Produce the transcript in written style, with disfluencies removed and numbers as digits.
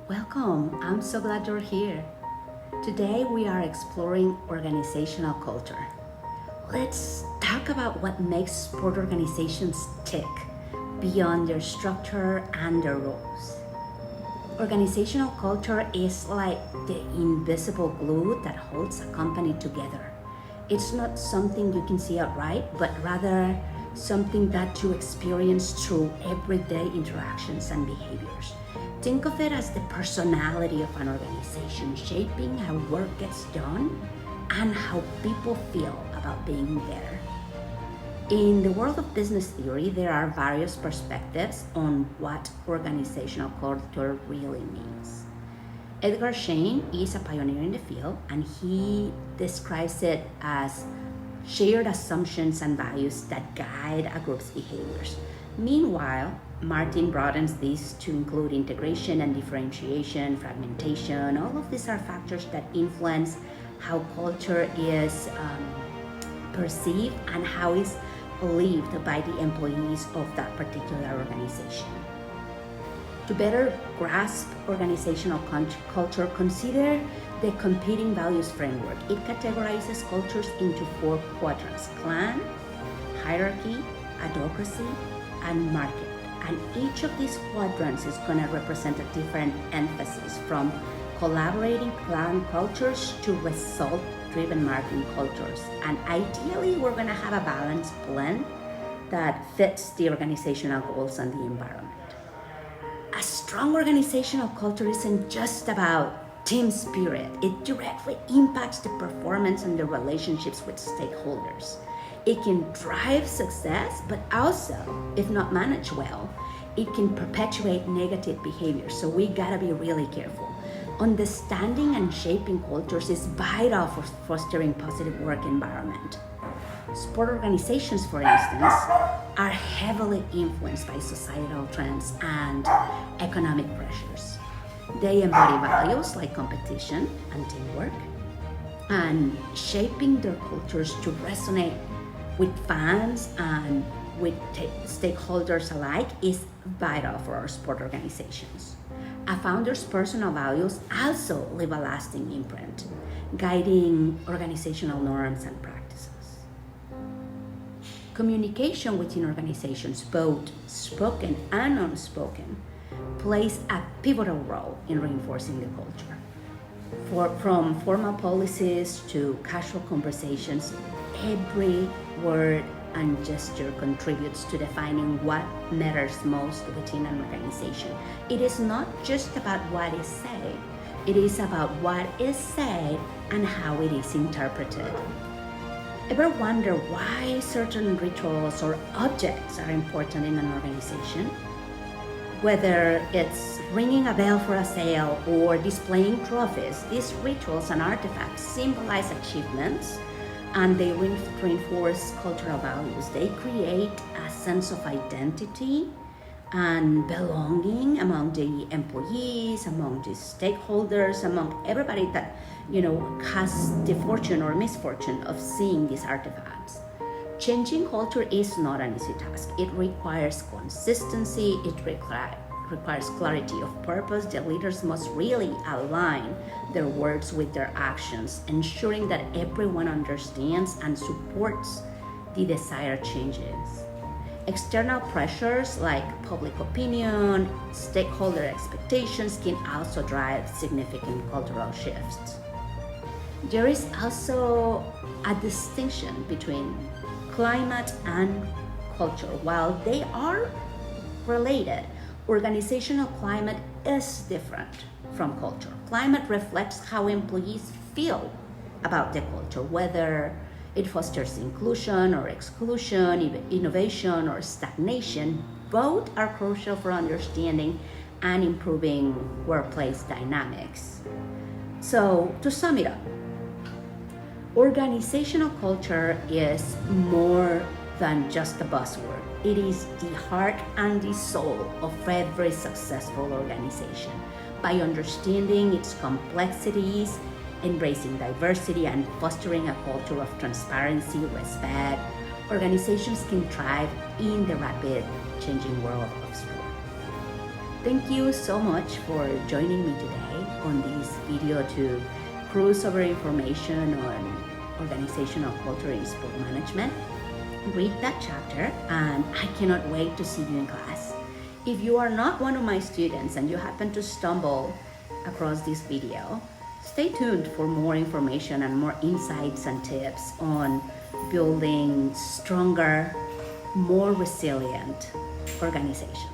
Welcome, I'm so glad you're here. Today we are exploring organizational culture. Let's talk about what makes sport organizations tick beyond their structure and their roles. Organizational culture is like the invisible glue that holds a company together. It's not something you can see outright, but rather something that you experience through everyday interactions and behaviors. Think of it as the personality of an organization, shaping how work gets done and how people feel about being there. In the world of business theory, there are various perspectives on what organizational culture really means. Edgar Schein is a pioneer in the field, and he describes it as shared assumptions and values that guide a group's behaviors. Meanwhile, Martin broadens this to include integration and differentiation, fragmentation. All of these are factors that influence how culture is perceived and how it's lived by the employees of that particular organization. To better grasp organizational culture, consider the competing values framework. It categorizes cultures into four quadrants: clan, hierarchy, advocacy, and market. And each of these quadrants is going to represent a different emphasis, from collaborating clan cultures to result-driven marketing cultures. And ideally, we're going to have a balanced blend that fits the organizational goals and the environment. A strong organizational culture isn't just about team spirit. It directly impacts the performance and the relationships with stakeholders. It can drive success, but also, if not managed well, it can perpetuate negative behavior. So we gotta be really careful. Understanding and shaping cultures is vital for fostering positive work environment. Sport organizations, for instance, are heavily influenced by societal trends and economic pressures. They embody values like competition and teamwork, and shaping their cultures to resonate with fans and with stakeholders alike is vital for our sport organizations. A founder's personal values also leave a lasting imprint, guiding organizational norms and practices. Communication within organizations, both spoken and unspoken, plays a pivotal role in reinforcing the culture. From formal policies to casual conversations, every word and gesture contributes to defining what matters most within an organization. It is not just about what is said, it is about what is said and how it is interpreted. Ever wonder why certain rituals or objects are important in an organization? Whether it's ringing a bell for a sale or displaying trophies, these rituals and artifacts symbolize achievements, and they reinforce cultural values. They create a sense of identity and belonging among the employees, among the stakeholders, among everybody that has the fortune or misfortune of seeing these artifacts. Changing culture is not an easy task. It requires consistency, it requires clarity of purpose. The leaders must really align their words with their actions, ensuring that everyone understands and supports the desired changes. External pressures like public opinion, stakeholder expectations can also drive significant cultural shifts. There is also a distinction between climate and culture. While they are related, organizational climate is different from culture. Climate reflects how employees feel about the culture, whether it fosters inclusion or exclusion, innovation or stagnation. Both are crucial for understanding and improving workplace dynamics. So, to sum it up, organizational culture is more than just a buzzword. It is the heart and the soul of every successful organization. By understanding its complexities, embracing diversity, and fostering a culture of transparency, respect, organizations can thrive in the rapid changing world of sport. Thank you so much for joining me today on this video to cruise over information on organizational culture in sport management. Read that chapter and I cannot wait to see you in class. If you are not one of my students and you happen to stumble across this video, stay tuned for more information and more insights and tips on building stronger, more resilient organizations.